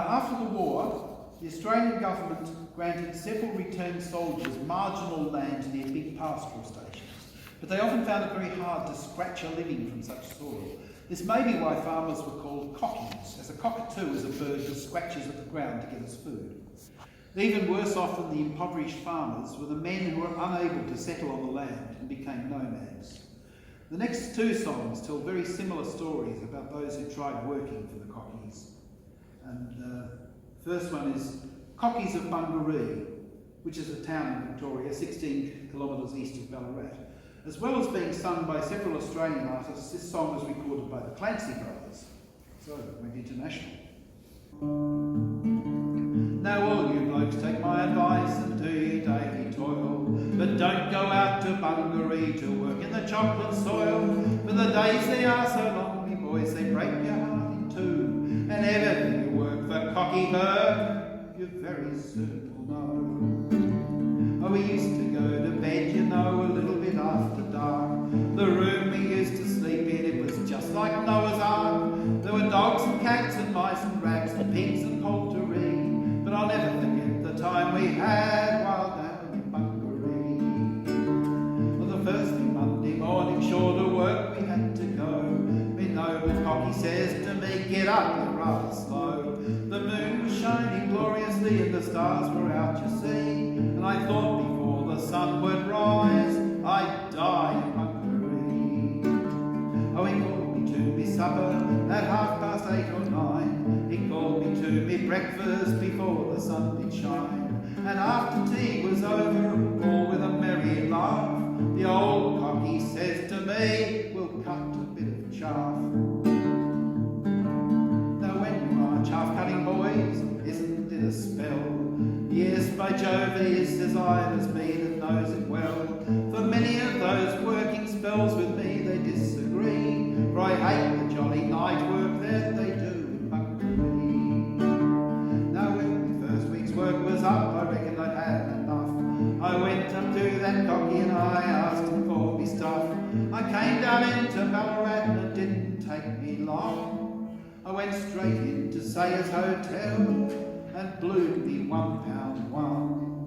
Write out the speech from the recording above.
After the war, the Australian government granted several returned soldiers marginal land near big pastoral stations, but they often found it very hard to scratch a living from such soil. This may be why farmers were called cockies, as a cockatoo is a bird that scratches at the ground to get its food. Even worse off than the impoverished farmers were the men who were unable to settle on the land and became nomads. The next two songs tell very similar stories about those who tried working for the cockies. And first one is Cockies of Bungaree, which is a town in Victoria, 16 kilometres east of Ballarat. As well as being sung by several Australian artists, this song was recorded by the Clancy Brothers, so it went international. Now all you blokes take my advice and do your daily toil, but don't go out to Bungaree to work in the chocolate soil, for the days they are so long, me boys, they break your heart in two, and ever you work for cocky bird, you very soon will know. Oh, we used to go to bed, you know, a little bit after dark. The room we used to sleep in, it was just like Noah's Ark. There were dogs and cats and mice and rats and pigs and poultry, but I'll never forget the time we had while down in Bungaree. Well, the first thing Monday morning, sure to work we had to go. Me noble cocky says to me, get up, you're rather slow. The moon was shining gloriously and the stars were out, you see, and I thought before the sun would rise, I'd die in Bungaree. Oh, he called me to me supper at 8:30 or 9. He called me to me breakfast before the sun did shine. And after tea was over, all with a merry laugh, the old cocky says to me, we'll cut a bit of chaff. Now when we march half-cutting boys, isn't it a spell? Yes, by Jove, it is as iron as me that knows it well. For many of those working spells with me they disagree, for I hate the jolly night work that they do in Bungaree. Now when the first week's work was up, I reckoned I'd had enough. I went up to that cocky and I asked him for me stuff. I came down into Ballarat and it didn't take me long. I went straight into Sayers Hotel and blew me £1 one.